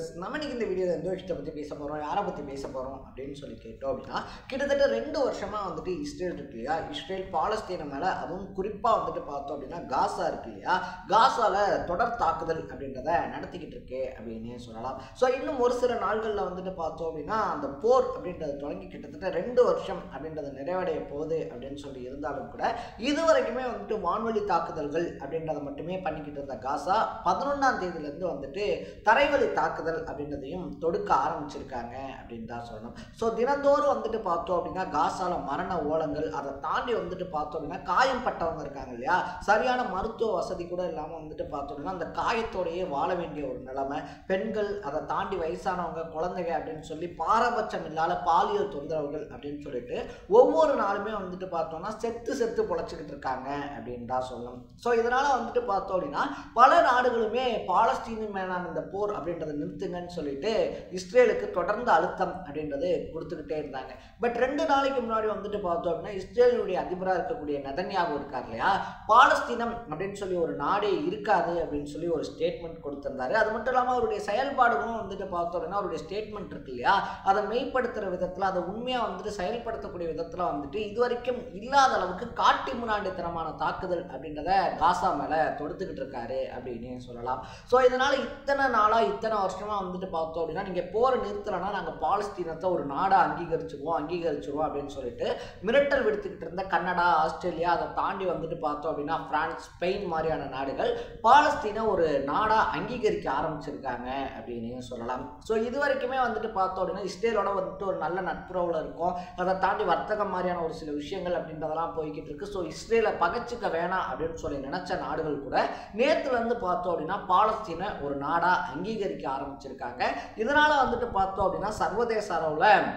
Viewers நம்ம இன்னைக்கு இந்த வீடியோவில் எந்த விஷயத்தை பற்றி பேச போகிறோம், யாரை பற்றி பேச போகிறோம் அப்படின்னு சொல்லி கேட்டோம் அப்படின்னா, கிட்டத்தட்ட 2 வருஷமாக வந்துட்டு இஸ்ரேல் இருக்கு இல்லையா, இஸ்ரேல் பாலஸ்தீன மேலே, அதுவும் குறிப்பாக வந்துட்டு பார்த்தோம் அப்படின்னா காசா இருக்கு இல்லையா, காசாவில் தொடர் தாக்குதல் அப்படின்றத நடத்திக்கிட்டு இருக்கு அப்படின்னு சொல்லலாம். ஸோ இன்னும் ஒரு சில நாள்களில் வந்துட்டு பார்த்தோம் அப்படின்னா அந்த போர் அப்படின்றது தொடங்கி கிட்டத்தட்ட 2 வருஷம் அப்படின்றது நிறைவடைய போகுது அப்படின்னு சொல்லி இருந்தாலும் கூட இது வரைக்குமே வந்துட்டு வான்வழி தாக்குதல்கள் அப்படின்றத மட்டுமே பண்ணிக்கிட்டு இருந்த காசா 11ஆம் தேதியிலேருந்து வந்துட்டு தரைவழி தாக்குதல் அப்படின்றதையும் தொடுக்க ஆரம்பிச்சிருக்காங்க அப்படின்னு தான் சொல்லணும். ஸோ தினந்தோறும் வந்துட்டு பார்த்தோம் அப்படின்னா காசால மரண ஓலங்கள், அதை தாண்டி வந்துட்டு பார்த்தோம் அப்படின்னா காயம் பட்டவங்க இருக்காங்க இல்லையா, சரியான மருத்துவ வசதி கூட இல்லாமல் வந்துட்டு பார்த்தோம் அப்படின்னா அந்த காயத்தோடையே வாழ வேண்டிய ஒரு நிலைமை, பெண்கள், அதை தாண்டி வயசானவங்க, குழந்தைங்க அப்படின்னு சொல்லி பாரபட்சம் இல்லாத பாலியல் தொந்தரவுகள் அப்படின்னு சொல்லிட்டு ஒவ்வொரு நாளுமே வந்துட்டு பார்த்தோம்னா செத்து பொழைச்சிக்கிட்டு இருக்காங்க அப்படின்னு தான் சொல்லணும். ஸோ இதனால வந்துட்டு பார்த்தோம் அப்படின்னா பல நாடுகளுமே பாலஸ்தீனின் மேலான இந்த போர் அப்படின்றத நிறுத்துங்கன்னு சொல்லிட்டு இஸ்ரேலுக்கு தொடர்ந்து அழுத்தம் அப்படின்றது கொடுத்துக்கிட்டே இருந்தாங்க. பட் 2 நாளைக்கு முன்னாடி வந்துட்டு பார்த்தோம் அப்படின்னா இஸ்ரேலுடைய அதிபராக இருக்கக்கூடிய நெதன்யாகு இருக்கார் இல்லையா, பாலஸ்தீனம் அப்படின்னு சொல்லி ஒரு நாடே இருக்காது அப்படின்னு சொல்லி ஒரு ஸ்டேட்மெண்ட் கொடுத்திருந்தாரு. அது மட்டும் இல்லாமல் அவருடைய செயல்பாடுகளும் வந்துட்டு பார்த்தோம் அப்படின்னா அவருடைய ஸ்டேட்மெண்ட் இருக்கு இல்லையா, அதை மெய்ப்படுத்துகிற விதத்தில், அதை உண்மையாக வந்துட்டு செயல்படுத்தக்கூடிய விதத்தில் வந்துட்டு இதுவரைக்கும் இல்லாத அளவுக்கு காட்டி முன்னாடித்தனமான தாக்குதல் அப்படின்றத காசா மேலே தொடுத்துக்கிட்டு இருக்காரு அப்படின்னு சொல்லலாம். ஸோ இதனால் இத்தனை நாளாக இத்தனை வருஷமாக வந்துட்டு பார்த்தோம் அப்படின்னா நீங்கள் போரை நிறுத்தலைன்னா நாங்கள் பாலஸ்தீனத்தை ஒரு நாடாக அங்கீகரிச்சிருவோம் அப்படின்னு சொல்லிட்டு மிரட்டல் விடுத்துக்கிட்டு இருந்த கனடா, ஆஸ்திரேலியா, அதை தாண்டி வந்துட்டு பார்த்தோம் அப்படின்னா பிரான்ஸ், ஸ்பெயின் மாதிரியான நாடுகள் பாலஸ்தீனை ஒரு நாடாக அங்கீகரிக்க ஆரம்பிச்சிருக்காங்க அப்படின்னு சொல்லலாம். ஸோ இது வரைக்குமே வந்துட்டு பார்த்தோம் அப்படின்னா இஸ்ரேலோட வந்துட்டு ஒரு நல்ல நட்புறவில் இருக்கும், அதை தாண்டி வர்த்தகம் மாதிரியான ஒரு சில விஷயங்கள் அப்படின்றதெல்லாம் போய்கிட்டு இருக்கு. ஸோ இஸ்ரேலை பகைச்சிக்க வேணாம் அப்படின்னு சொல்லி நினைச்ச நாடுகள் கூட நேற்றுலேருந்து பார்த்தோம் அப்படின்னா பாலஸ்தீனை ஒரு நாடாக அங்கீகரிக்க ஆரம்பிச்சிருக்காங்க. இதனால வந்துட்டு பார்த்தோம் அப்படின்னா சர்வதேச அளவில்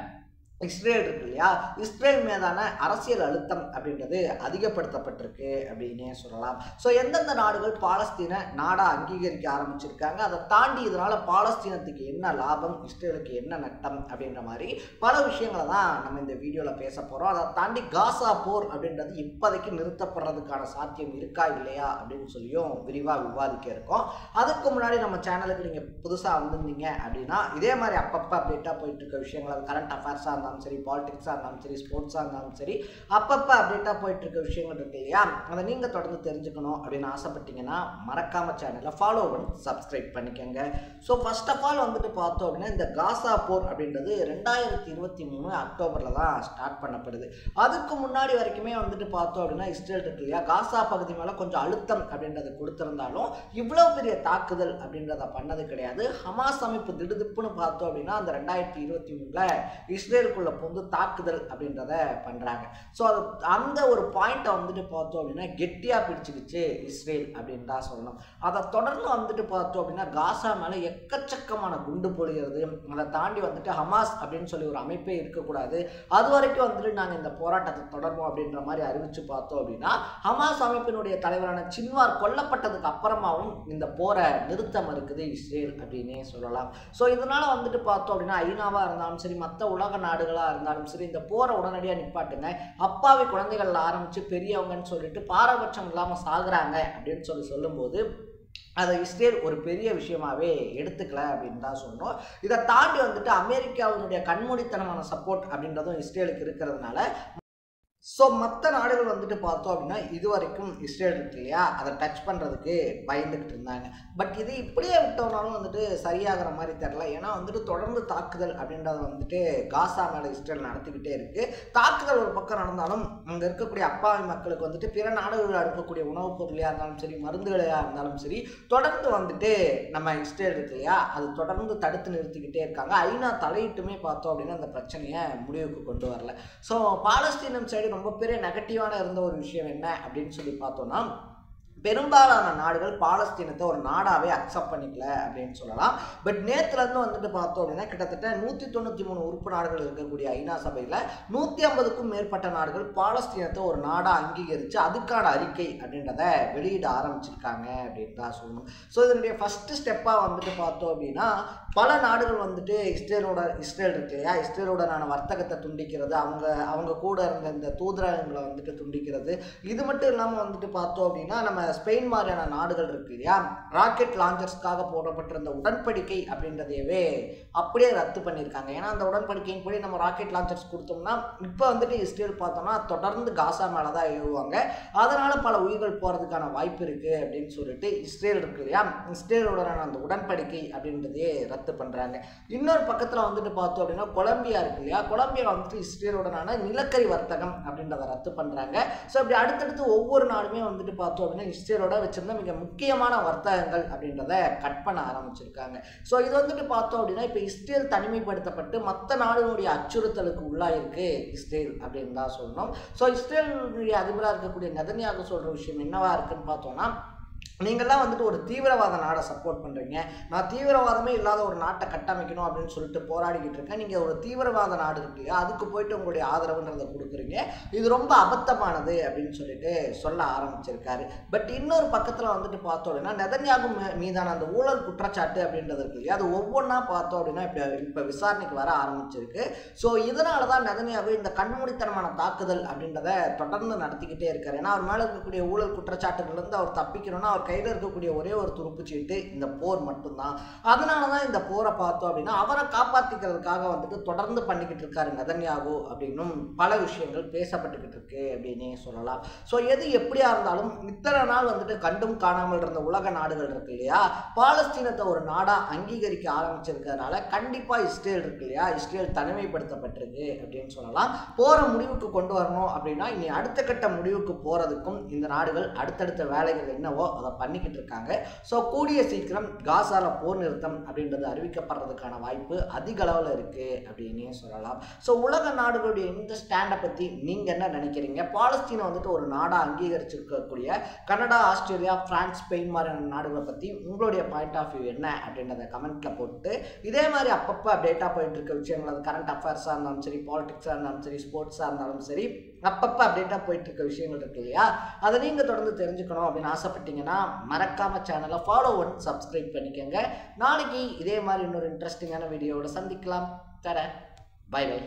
இஸ்ரேல் இருக்கு இல்லையா, இஸ்ரேல் மீதான அரசியல் அழுத்தம் அப்படின்றது அதிகப்படுத்தப்பட்டிருக்கு அப்படின்னே சொல்லலாம். ஸோ எந்தெந்த நாடுகள் பாலஸ்தீனை நாடாக அங்கீகரிக்க ஆரம்பிச்சிருக்காங்க, அதை தாண்டி இதனால் பாலஸ்தீனத்துக்கு என்ன லாபம், இஸ்ரேலுக்கு என்ன நட்டம் அப்படின்ற மாதிரி பல விஷயங்களை தான் நம்ம இந்த வீடியோவில் பேச போகிறோம். அதை தாண்டி காசா போர் அப்படின்றது இப்போதைக்கு நிறுத்தப்படுறதுக்கான சாத்தியம் இருக்கா இல்லையா அப்படின்னு சொல்லியும் விரிவாக விவாதிக்க இருக்கோம். அதுக்கு முன்னாடி நம்ம சேனலுக்கு நீங்கள் புதுசாக வந்திருந்தீங்க அப்படின்னா இதே மாதிரி அப்பப்போ அப்டேட்டாக போயிட்டு இருக்க விஷயங்கள், அது கரண்ட் அஃபேர்ஸாக இருந்தாலும் சரி, பாலிடிக்ஸாக இருந்தாலும் சரி, ஸ்போர்ட்ஸாக இருந்தாலும் சரி, அப்பப்போ அப்டேட்டாக போயிட்டு இருக்க விஷயங்கள் இருக்கு இல்லையா, அதை நீங்கள் தொடர்ந்து தெரிஞ்சுக்கணும் அப்படின்னு ஆசைப்பட்டீங்கன்னா மறக்காம சேனலை ஃபாலோ பண்ணி சப்ஸ்கிரைப் பண்ணிக்கோங்க. ஸோ ஃபர்ஸ்ட் ஆஃப் ஆல் வந்துட்டு பார்த்தோம் அப்படின்னா இந்த காசா போர் அப்படின்றது 2023 அக்டோபரில் தான் ஸ்டார்ட் பண்ணப்படுது. அதுக்கு முன்னாடி வரைக்குமே வந்துட்டு பார்த்தோம் அப்படின்னா இஸ்ரேல் இருக்கு இல்லையா, காசா பகுதி மேலே கொஞ்சம் அழுத்தம் அப்படின்றத கொடுத்துருந்தாலும் இவ்வளோ பெரிய தாக்குதல் அப்படின்றத பண்ணது கிடையாது. ஹமாஸ் அமைப்பு திடுதிப்புன்னு பார்த்தோம் அப்படின்னா அந்த 2023 இஸ்ரேலுக்குள்ள புந்து தாக்குதல் அப்படின்றத பண்றாங்க. ஸோ அது அந்த ஒரு பாயிண்ட்டை வந்துட்டு பார்த்தோம் அப்படின்னா கெட்டியா பிடிச்சிக்கிச்சு இஸ்ரேல் அப்படின்னு தான் சொல்லணும். அதை தொடர்ந்து வந்துட்டு பார்த்தோம் அப்படின்னா காசா மேலே எக்கச்சக்கமான குண்டு பொழிகிறது, அதை தாண்டி வந்துட்டு ஹமாஸ் அப்படின்னு சொல்லி ஒரு அமைப்பே இருக்கக்கூடாது, அது வரைக்கும் வந்துட்டு நாங்கள் இந்த போராட்டத்தை தொடர்வோம் அப்படின்ற மாதிரி அறிவிச்சு பார்த்தோம் அப்படின்னா ஹமாஸ் அமைப்பினுடைய தலைவரான சின்வார் கொல்லப்பட்டதுக்கு அப்புறமாவும் இந்த போரை நிறுத்த மறுக்குது இஸ்ரேல் அப்படின்னே சொல்லலாம். ஸோ இதனால வந்துட்டு பார்த்தோம் அப்படின்னா ஐநாவாக இருந்தாலும் சரி, மற்ற உலக நாடுகளாக இருந்தாலும் சரி, இந்த போரை உடனடியாக நிப்பாட்டுங்க, அப்பாவி குழந்தைகள் ஆரம்பித்து பெரியவங்கன்னு சொல்லிட்டு பாரபட்சம் இல்லாமல் சாகுறாங்க அப்படின்னு சொல்லும்போது அதை இஸ்ரேல் ஒரு பெரிய விஷயமாவே எடுத்துக்கல அப்படின்னு தான் சொன்னோம். இதை தாண்டி வந்துட்டு அமெரிக்காவினுடைய கண்மூடித்தனமான சப்போர்ட் அப்படின்றதும் இஸ்ரேலுக்கு இருக்கிறதுனால ஸோ மற்ற நாடுகள் வந்துட்டு பார்த்தோம் அப்படின்னா இது வரைக்கும் இஸ்ரேல் இருக்கு இல்லையா அதை டச் பண்ணுறதுக்கு பயந்துக்கிட்டு இருந்தாங்க. பட் இது இப்படியே விட்டோம்னாலும் வந்துட்டு சரியாகிற மாதிரி தெரில. ஏன்னா வந்துட்டு தொடர்ந்து தாக்குதல் அப்படின்றத வந்துட்டு காசா மேலே இஸ்ரேல் நடத்திக்கிட்டே இருக்குது. தாக்குதல் ஒரு பக்கம் நடந்தாலும் அங்கே இருக்கக்கூடிய அப்பாவி மக்களுக்கு வந்துட்டு பிற நாடுகளில் அனுப்பக்கூடிய உணவுப் பொருளையாக இருந்தாலும் சரி, மருந்துகளையாக இருந்தாலும் சரி, தொடர்ந்து வந்துட்டு நம்ம இஸ்ரேல் இருக்கு இல்லையா அது தொடர்ந்து தடுத்து நிறுத்திக்கிட்டே இருக்காங்க. ஐநா தலையிட்டுமே பார்த்தோம் அப்படின்னா அந்த பிரச்சனையை முடிவுக்கு கொண்டு வரல. ஸோ பாலஸ்தீனம் சைடு ரொம்ப பெரிய நெகட்டிவான இருந்த ஒரு விஷயம் என்ன அப்படின்னு சொல்லி பார்த்தோம்னா பெரும்பாலான நாடுகள் பாலஸ்தீனத்தை ஒரு நாடாகவே அக்செப்ட் பண்ணிக்கல அப்படின்னு சொல்லலாம். பட் நேற்றுலேருந்து வந்துட்டு பார்த்தோம் அப்படின்னா கிட்டத்தட்ட 193 உறுப்பு நாடுகள் இருக்கக்கூடிய ஐநா சபையில் 150க்கும் மேற்பட்ட நாடுகள் பாலஸ்தீனத்தை ஒரு நாடாக அங்கீகரித்து அதுக்கான அறிக்கை அப்படின்றத வெளியிட ஆரம்பிச்சிருக்காங்க அப்படின்னு தான் சொல்லணும். ஸோ இதனுடைய ஃபஸ்ட்டு ஸ்டெப்பாக வந்துட்டு பார்த்தோம் அப்படின்னா பல நாடுகள் வந்துட்டு இஸ்ரேல் இருக்கு இல்லையா, இஸ்ரேலுடனான வர்த்தகத்தை துண்டிக்கிறது, அவங்க கூட இருந்த இந்த தூதரகங்களை வந்துட்டு துண்டிக்கிறது, இது மட்டும் இல்லாமல் வந்துட்டு பார்த்தோம் அப்படின்னா நம்ம ஸ்பெயின் மாதிரியான நாடுகள் இருக்கு இல்லையா, ராக்கெட் லான்ச்சர்ஸ்க்காக போடப்பட்டிருந்த உடன்படிக்கை அப்படின்றதையவே அப்படியே ரத்து பண்ணியிருக்காங்க. ஏன்னா அந்த உடன்படிக்கையின் படி நம்ம ராக்கெட் லான்ச்சர்ஸ் கொடுத்தோம்னா இப்போ வந்துட்டு இஸ்ரேல் பார்த்தோம்னா தொடர்ந்து காசா மேலே தான் ஏவுவாங்க, அதனால பல உயிர்கள் போகிறதுக்கான வாய்ப்பு இருக்குது அப்படின்னு சொல்லிட்டு இஸ்ரேல் இருக்கு இல்லையா, இஸ்ரேலுடனான அந்த உடன்படிக்கை அப்படின்றதையே ரத்து பண்ணுறாங்க. இன்னொரு பக்கத்தில் வந்துட்டு பார்த்தோம் அப்படின்னா கொலம்பியா இருக்கு இல்லையா, கொலம்பியா வந்துட்டு இஸ்ரேலுடனான நிலக்கரி வர்த்தகம் அப்படின்றத ரத்து பண்ணுறாங்க. ஸோ இப்படி அடுத்தடுத்து ஒவ்வொரு நாடுமே வந்துட்டு பார்த்தோம் அப்படின்னா இஸ்ரேலோட வச்சிருந்த மிக முக்கியமான வர்த்தகங்கள் அப்படின்றத கட் பண்ண ஆரம்பிச்சிருக்காங்க. ஸோ இது வந்துட்டு பார்த்தோம் அப்படின்னா இப்போ இஸ்ரேல் தனிமைப்படுத்தப்பட்டு மற்ற நாடுகளுடைய அச்சுறுத்தலுக்கு உள்ளாயிருக்கு இஸ்ரேல் அப்படின்னு தான் சொல்லணும். ஸோ இஸ்ரேலுடைய அதிபராக இருக்கக்கூடிய நெதன்யாகு சொல்கிற விஷயம் என்னவா இருக்குன்னு பார்த்தோம்னா, நீங்கள்லாம் வந்துட்டு ஒரு தீவிரவாத நாடை சப்போர்ட் பண்ணுறீங்க, நான் தீவிரவாதமே இல்லாத ஒரு நாட்டை கட்டமைக்கணும் அப்படின்னு சொல்லிட்டு போராடிக்கிட்டு இருக்கேன், நீங்கள் ஒரு தீவிரவாத நாடு இருக்கு இல்லையா அதுக்கு போயிட்டு உங்களுடைய ஆதரவுன்றதை கொடுக்குறீங்க, இது ரொம்ப அபத்தமானது அப்படின்னு சொல்லிட்டு சொல்ல ஆரம்பிச்சிருக்காரு. பட் இன்னொரு பக்கத்தில் வந்துட்டு பார்த்தோம் அப்படின்னா நெதன்யாகு மீதான அந்த ஊழல் குற்றச்சாட்டு அப்படின்றது இருக்கு இல்லையா, அது ஒவ்வொன்றா பார்த்தோம் அப்படின்னா இப்போ விசாரணைக்கு வர ஆரம்பிச்சிருக்கு. ஸோ இதனால தான் நெதன்யாகு இந்த கண்மூடித்தனமான தாக்குதல் அப்படின்றத தொடர்ந்து நடத்திக்கிட்டே இருக்காரு. ஏன்னா அவர் மேலே இருக்கக்கூடிய ஊழல் குற்றச்சாட்டுகள்லேருந்து அவர் தப்பிக்கணும்னா அவர் கையில் இருக்கக்கூடிய ஒரே ஒரு துருப்புச்சீட்டு இந்த போர் மட்டும்தான். அதனால தான் இந்த போரை பார்த்தோம் அப்படின்னா அவரை காப்பாற்றிக்கிறதுக்காக வந்துட்டு தொடர்ந்து பண்ணிக்கிட்டு இருக்காரு நெதன்யாகு அப்படின்னும் பல விஷயங்கள் பேசப்பட்டுக்கிட்டு இருக்கு அப்படின்னே சொல்லலாம். ஸோ எது எப்படியா இருந்தாலும் இத்தனை நாள் வந்துட்டு கண்டும் காணாமல் இருந்த உலக நாடுகள் இருக்கு இல்லையா, பாலஸ்தீனத்தை ஒரு நாடாக அங்கீகரிக்க ஆரம்பிச்சிருக்கிறதுனால கண்டிப்பாக இஸ்ரேல் இருக்கு இல்லையா, இஸ்ரேல் தனிமைப்படுத்தப்பட்டிருக்கு அப்படின்னு சொல்லலாம். போகிற முடிவுக்கு கொண்டு வரணும் அப்படின்னா இனி அடுத்த கட்ட முடிவுக்கு போகிறதுக்கும் இந்த நாடுகள் அடுத்தடுத்த வேலைகள் என்னவோ அதை பண்ணிக்கிட்டு இருக்காங்க. ஸோ கூடிய சீக்கிரம் காசால போர் நிறுத்தம் அப்படின்றது அறிவிக்கப்படுறதுக்கான வாய்ப்பு அதிக அளவில் இருக்கு அப்படின்னே சொல்லலாம். ஸோ உலக நாடுகளுடைய இந்த ஸ்டாண்டை பற்றி நீங்கள் என்ன நினைக்கிறீங்க? பாலஸ்தீனை வந்துட்டு ஒரு நாடாக அங்கீகரிச்சிருக்கக்கூடிய கனடா, ஆஸ்திரேலியா, பிரான்ஸ், ஸ்பெயின் மாதிரியான நாடுகளை பற்றி உங்களுடைய பாயிண்ட் ஆஃப் வியூ என்ன அப்படின்றத கமெண்ட்ல போட்டு இதே மாதிரி அப்பப்போ அப்டேட்டாக போயிட்டு இருக்க விஷயங்கள், அது கரண்ட் அஃபேர்ஸாக இருந்தாலும் சரி, பாலிடிக்ஸாக இருந்தாலும் சரி, ஸ்போர்ட்ஸாக இருந்தாலும் சரி, அப்பப்போ அப்டேட்டாக போயிட்டு இருக்க விஷயங்கள் இருக்கு இல்லையா, அதை நீங்கள் தொடர்ந்து தெரிஞ்சுக்கணும் அப்படின்னு ஆசைப்பட்டீங்கன்னா மறக்காம சேனலை ஃபாலோ பண்ணி சப்ஸ்கிரைப் பண்ணிக்கோங்க. நாளைக்கு இதே மாதிரி இன்னொரு இன்ட்ரெஸ்டிங்கான வீடியோவோட சந்திக்கலாம். தர பை பை.